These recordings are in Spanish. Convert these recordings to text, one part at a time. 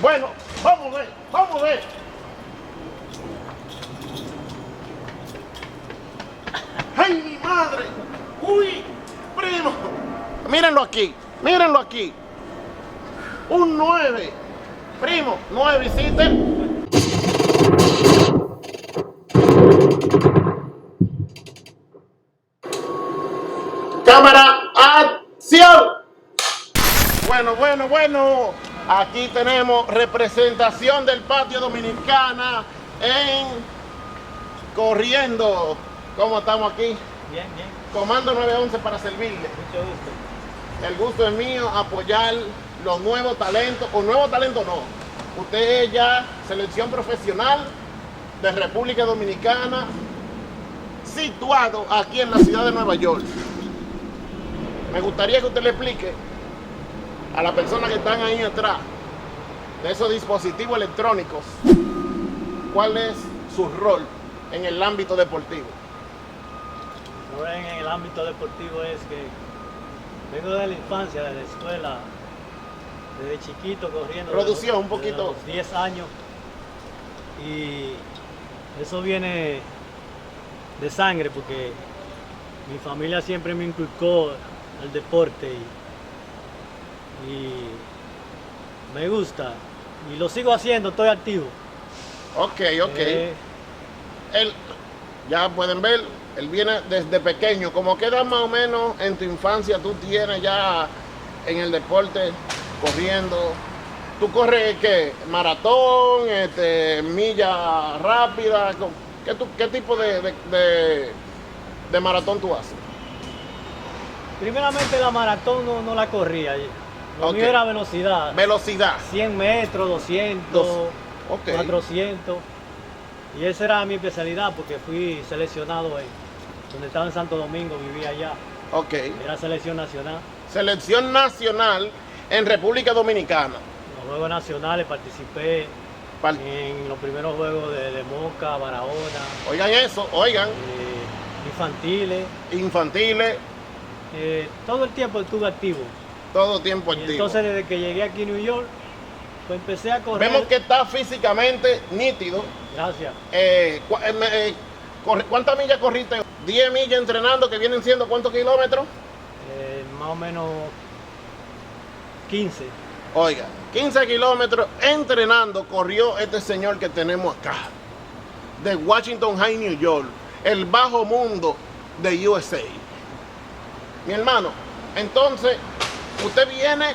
Bueno, vamos a ver, vamos a ver. ¡Ay, mi madre! ¡Uy! ¡Primo! Mírenlo aquí, mírenlo aquí. Un 9. Primo, 9 visitas. Cámara, acción. Bueno. Aquí tenemos representación del Patio Dominicana en Corriendo. ¿Cómo estamos aquí? Bien. Comando 911 para servirle. Mucho gusto. El gusto es mío apoyar los nuevos talentos, o nuevos talentos no. Usted es ya selección profesional de República Dominicana, situado aquí en la ciudad de Nueva York. Me gustaría que usted le explique a las personas que están ahí atrás de esos dispositivos electrónicos cuál es su rol en el ámbito deportivo. En el ámbito deportivo es que vengo de la infancia, de la escuela, desde chiquito corriendo. Producción, un poquito. De los 10 años. Y eso viene de sangre porque mi familia siempre me inculcó el deporte y me gusta. Y lo sigo haciendo, estoy activo. Ok. Él, ya pueden ver, él viene desde pequeño. ¿Cómo qué edad más o menos en tu infancia tú tienes ya en el deporte corriendo? ¿Tú corres qué? ¿Maratón? ¿Milla rápida? ¿Qué tipo de maratón tú haces? Primeramente la maratón no la corría. Lo Ok. mío era velocidad. Velocidad. 100 metros, 200, Ok. 400. Y esa era mi especialidad porque fui seleccionado donde estaba en Santo Domingo, vivía allá. Ok. Era selección nacional. Selección nacional en República Dominicana. En los Juegos Nacionales participé Par- en los primeros Juegos de Moca, Barahona, Oigan eso, oigan. infantiles. Infantiles, Todo el tiempo estuve activo. todo tiempo Y activo. entonces desde que llegué aquí a New York, pues empecé a correr. Vemos que está físicamente nítido. Gracias. ¿Cuántas millas corriste? 10 millas entrenando, que vienen siendo ¿cuántos kilómetros? Más o menos 15. Oiga, 15 kilómetros entrenando corrió este señor que tenemos acá, de Washington High, New York, el bajo mundo de USA. Mi hermano, entonces, usted viene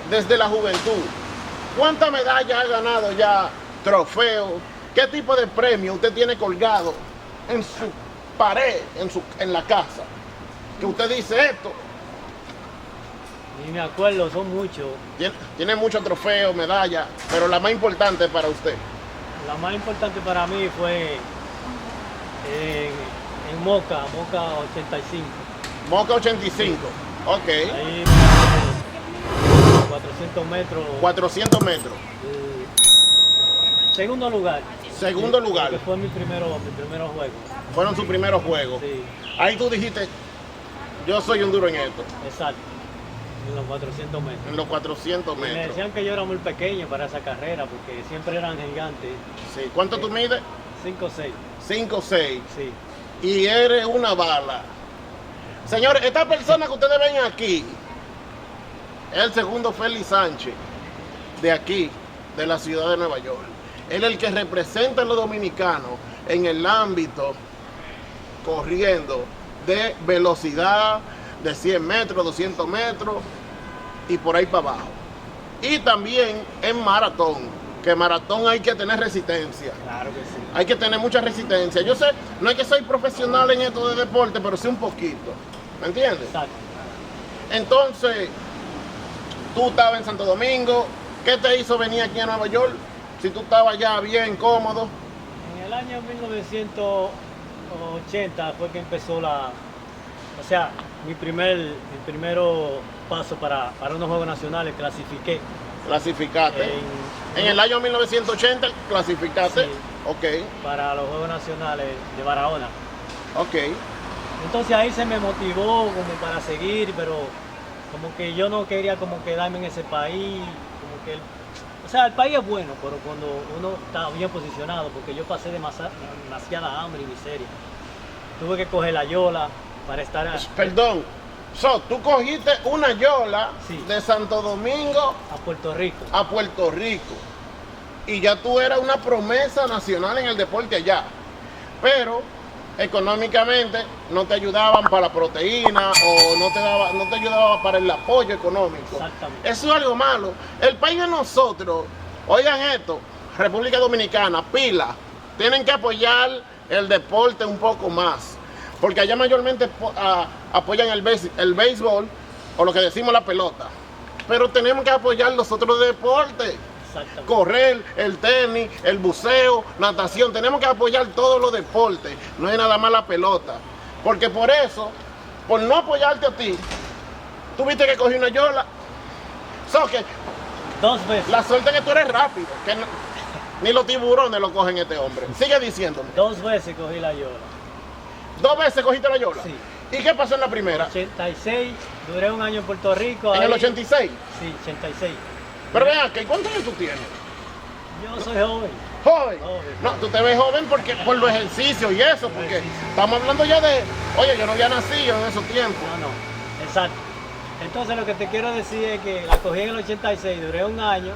desde la juventud. ¿Cuántas medallas ha ganado ya? ¿Trofeos? ¿Qué tipo de premio usted tiene colgado en su pared, en la casa? Que usted dice esto. Ni me acuerdo, son muchos. Tiene muchos trofeos, medallas, pero la más importante para usted. La más importante para mí fue en Moca 85. Moca 85. Ok. Ahí 400 metros. 400 metros. Segundo lugar. Segundo lugar. Que fue mi primero juego. Fueron sus primeros juegos. Sí, Ahí tú dijiste, yo soy un duro en esto, exacto. En los 400 metros. en los 400 Y me metros. decían que yo era muy pequeño para esa carrera porque siempre eran gigantes. Sí. ¿Cuánto tú mides? 5'6". 5'6". Sí. Y eres una bala. Señores, esta persona que ustedes ven aquí es el segundo Félix Sánchez de aquí, de la ciudad de Nueva York. Él es el que representa a los dominicanos en el ámbito corriendo de velocidad de 100 metros, 200 metros y por ahí para abajo. Y también en maratón, que maratón hay que tener resistencia. Claro que sí. Hay que tener mucha resistencia. Yo sé, no es que soy profesional en esto de deporte, pero sí un poquito. ¿Me entiendes? Exacto. Entonces, tú estabas en Santo Domingo. ¿Qué te hizo venir aquí a Nueva York? Si tú estabas ya bien cómodo. En el año 1980 fue que empezó mi primero paso para unos Juegos Nacionales, clasifiqué. Clasificaste. En el año 1980 clasificaste. Sí. Ok, Para los Juegos Nacionales de Barahona. ok. Entonces ahí se me motivó como para seguir, pero como que yo no quería como quedarme en ese país, como que O sea, el país es bueno, pero cuando uno está bien posicionado, porque yo pasé demasiada hambre y miseria. Tuve que coger la yola para estar Perdón. Tú cogiste una yola Sí. de Santo Domingo a Puerto Rico. a Puerto Rico. Y ya tú eras una promesa nacional en el deporte allá. Pero económicamente no te ayudaban para la proteína o no te ayudaba para el apoyo económico. Exactamente. Eso es algo malo. El país de nosotros, oigan esto, República Dominicana, pila, tienen que apoyar el deporte un poco más. Porque allá mayormente apoyan el béisbol o lo que decimos la pelota. Pero tenemos que apoyar los otros deportes. Exactamente. Correr, el tenis, el buceo, natación. Tenemos que apoyar todos los deportes. No es nada más la pelota. Porque por eso, por no apoyarte a ti, tuviste que coger una yola. Que 2 veces. la suerte es que tú eres rápido. Que ni los tiburones lo cogen este hombre. Sigue diciéndome. 2 veces cogí la yola. 2 veces cogiste la yola. Sí. ¿Y qué pasó en la primera? 86, duré un año en Puerto Rico. En ahí- el 86. Sí, 86. Pero ven acá, ¿cuántos años tú tienes? Yo soy joven. Joven. Joven. No, tú te ves joven porque por los ejercicios y eso, porque Ejercicio. estamos hablando ya de, oye, yo no había nacido en esos tiempos. No, exacto. Entonces lo que te quiero decir es que la cogí en el 86, duré un año,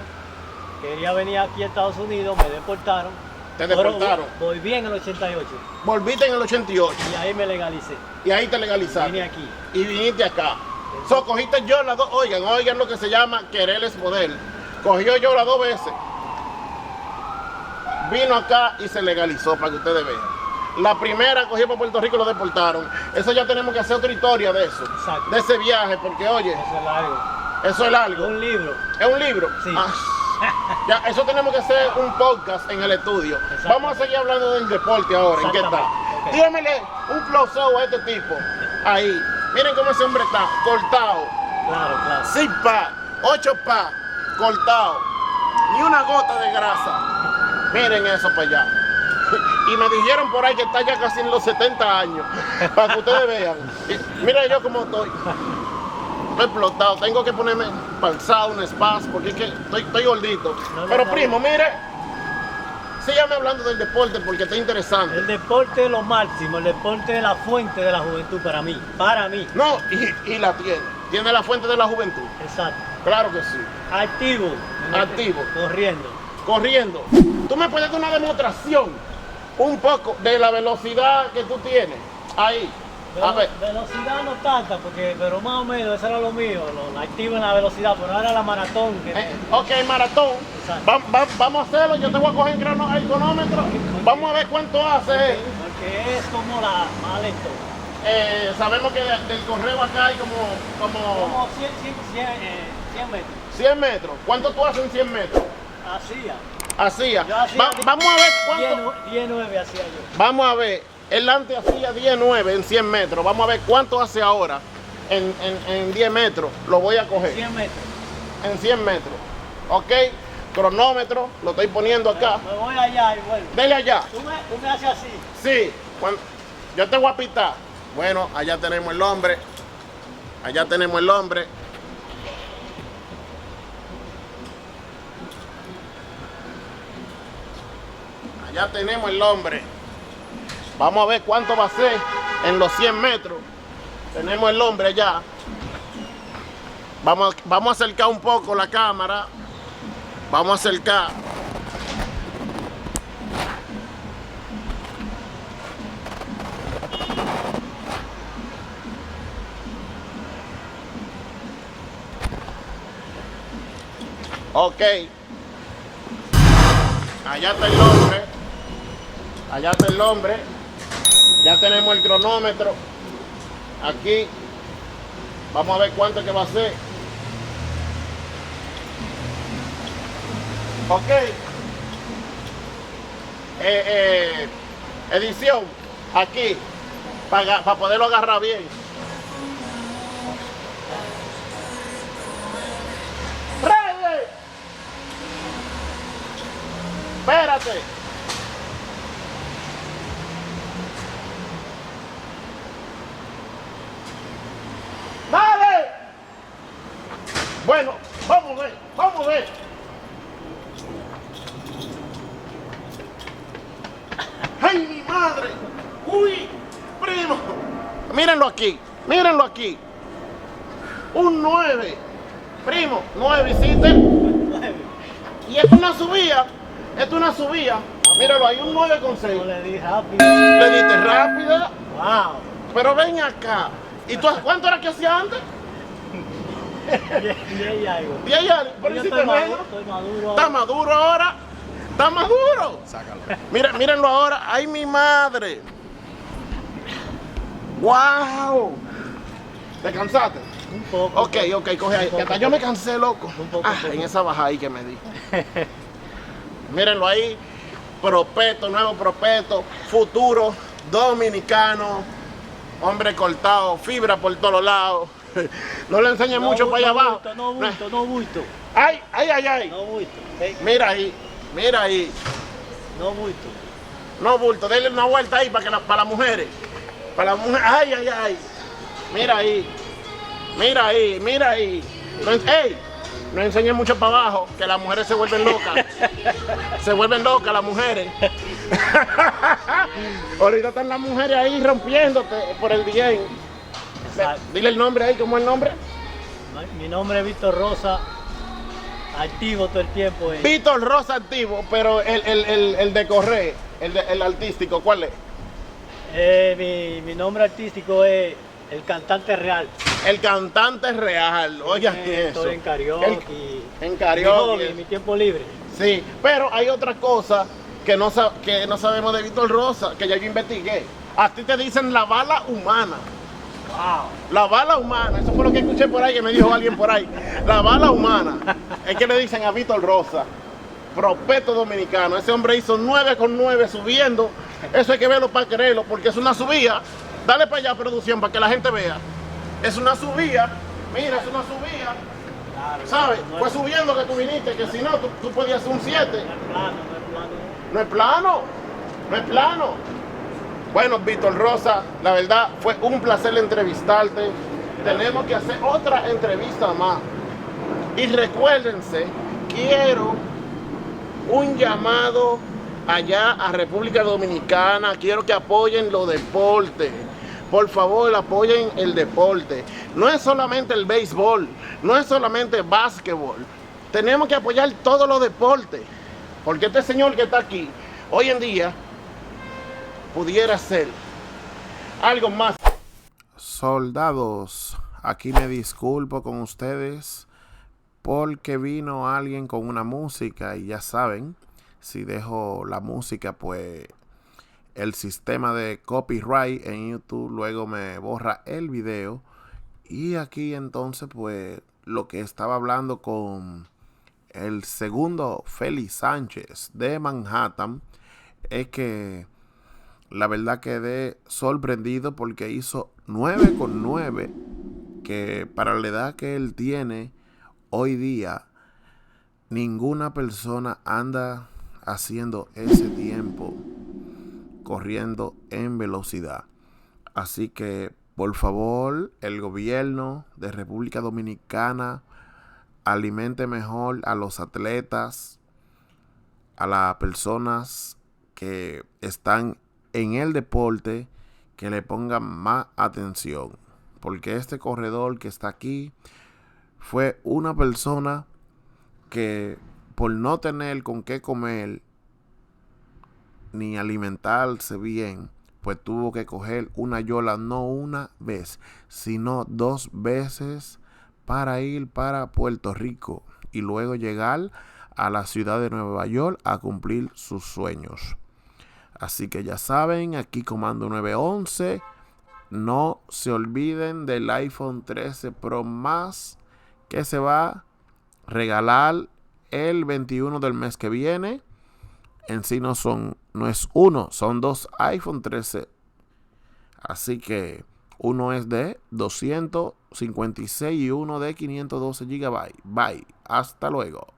quería venir aquí a Estados Unidos, me deportaron. Te pero deportaron. Volví en el 88 Volviste en el 88 y ahí me legalicé. y ahí te legalizaste. Vine aquí. Y viniste acá. Cogiste yo las dos, oigan lo que se llama querer es poder. Cogió yo las 2 veces. Vino acá y se legalizó para que ustedes vean. La primera cogió para Puerto Rico y lo deportaron. Eso ya tenemos que hacer otra historia de eso. Exacto. De ese viaje, porque oye, Eso es largo. eso es largo. Un libro. ¿Es un libro? Sí. Ya, eso tenemos que hacer un podcast en el estudio. Exacto. Vamos a seguir hablando del deporte ahora. ¿En qué está? Exactamente. Ok. Dígamele un close-up a este tipo. Ahí. Miren cómo ese hombre está. Cortado. Claro. 6 pa, 8 pa, cortado. Ni una gota de grasa. Miren eso para allá. Y me dijeron por ahí que está ya casi en los 70 años. Para que ustedes vean. Mira yo cómo estoy. Estoy explotado. Tengo que ponerme palzado, un spas, porque es que estoy gordito. No, Pero no, primo, mire. Sígame hablando del deporte porque está interesante. El deporte es lo máximo, el deporte es la fuente de la juventud para mí. Para mí. No, y la tiene. Tiene la fuente de la juventud. Exacto. Claro que sí. Activo. Activo. Corriendo. Corriendo. ¿Tú me puedes dar una demostración un poco de la velocidad que tú tienes? Ahí. A ver. Velocidad no tanta, pero más o menos eso era lo mío, lo activo en la velocidad, pero ahora la maratón. Ok, maratón. Exacto. Vamos a hacerlo. Yo te voy a coger el cronómetro. Vamos a ver cuánto hace. Porque es como la más lento. Sabemos que del correo acá hay como Como 100 metros. 100 metros. ¿Cuánto tú haces en 100 metros? Hacía. Hacía. Yo hacía Vamos a ver cuánto. 10-9 hacía yo. Vamos a ver. Él antes hacía 19 en 100 metros. Vamos a ver cuánto hace ahora en 10 metros. Lo voy a coger. 100 metros. En 100 metros. Ok. Cronómetro. Lo estoy poniendo acá. Me voy allá y vuelvo. Dele allá. Tú me haces así. Sí. Yo te voy a pitar. Bueno, allá tenemos el hombre. Allá tenemos el hombre. Allá tenemos el hombre. Vamos a ver cuánto va a ser en los 100 metros. Tenemos el hombre allá. Vamos a acercar un poco la cámara. Vamos a acercar. Ok. Allá está el hombre. Allá está el hombre. Ya tenemos el cronómetro. Aquí. Vamos a ver cuánto es que va a ser. Ok. Edición. Aquí. Para poderlo agarrar bien. ¡Ready! Espérate. ¡Dale! Bueno, vamos a ver. ¡Ay, mi madre! ¡Uy! ¡Primo! Mírenlo aquí, mírenlo aquí. Un 9. Primo, 9, ¿hiciste? Y es una subida. Es una subida. Míralo, hay un 9 con 6. No le di rápido. Le diste rápida. Wow. Pero ven acá. ¿Y tú cuánto era que hacía antes? 10 y algo. 10 y algo. Pero Yo hiciste estoy menos. estoy maduro. Está maduro ahora. Está maduro. Sácalo. Mírenlo ahora. ¡Ay, mi madre! ¡Wow! ¿Te cansaste? Un poco. Ok, coge ahí. Que hasta yo me cansé, loco. Un poco. En esa bajada ahí que me di. Mírenlo ahí. Propeto, nuevo propeto. Futuro dominicano. Hombre cortado. Fibra por todos lados. No le enseñe mucho para allá abajo. No bulto. ¡Ay! No bulto. Ey, Mira ahí. Mira ahí. no bulto. No, bulto, denle una vuelta ahí para las mujeres. Para las mujeres. ¡Ay! Mira ahí. Mira ahí. No enseñen mucho para abajo, que las mujeres se vuelven locas. Se vuelven locas las mujeres. Ahorita están las mujeres ahí rompiéndote por el bien. Exacto. Dile el nombre ahí, ¿cómo es el nombre? Mi nombre es Víctor Rosa. Activo todo el tiempo. Víctor Rosa activo, pero el de correr, el artístico, ¿cuál es? Mi nombre artístico es El Cantante Real. El cantante real, oigan eso. Estoy en karaoke. En Mi karaoke. hobby, mi tiempo libre. Sí, pero hay otra cosa que no sabemos de Víctor Rosa, que ya yo investigué. A ti te dicen la bala humana. Wow. La bala humana, eso fue lo que escuché por ahí, que me dijo alguien por ahí. La bala humana. Es que le dicen a Víctor Rosa, propeto dominicano. Ese hombre hizo 9 con 9 subiendo. Eso hay que verlo para creerlo, porque es una subida. Dale para allá, producción, para que la gente vea. Es una subida. Mira, es una subida. Claro, ¿Sabes? no Fue es subiendo que tú viniste, que si no, tú podías hacer un 7. plano. No es plano. No es plano. Bueno, Víctor Rosa, la verdad fue un placer entrevistarte. Tenemos que hacer otra entrevista más. Y recuérdense, quiero un llamado allá a República Dominicana. Quiero que apoyen los deportes. Por favor, apoyen el deporte. No es solamente el béisbol, no es solamente el básquetbol. Tenemos que apoyar todos los deportes. Porque este señor que está aquí, hoy en día, pudiera ser algo más. Soldados, aquí me disculpo con ustedes porque vino alguien con una música y ya saben, si dejo la música, pues el sistema de copyright en YouTube luego me borra el video. Y aquí entonces, pues lo que estaba hablando con el segundo Félix Sánchez de Manhattan es que la verdad quedé sorprendido porque hizo 9 con 9, que para la edad que él tiene hoy día, ninguna persona anda haciendo ese tiempo corriendo en velocidad. Así que, por favor, el gobierno de República Dominicana alimente mejor a los atletas, a las personas que están en el deporte, que le pongan más atención. Porque este corredor que está aquí fue una persona que por no tener con qué comer ni alimentarse bien, pues tuvo que coger una yola no una vez, sino 2 veces para ir para Puerto Rico y luego llegar a la ciudad de Nueva York a cumplir sus sueños. Así que ya saben, aquí Comando 911. No se olviden del iPhone 13 Pro Max que se va a regalar el 21 del mes que viene. En sí no es uno, son 2 iPhone 13. Así que uno es de 256 y uno de 512 GB. Bye. Hasta luego.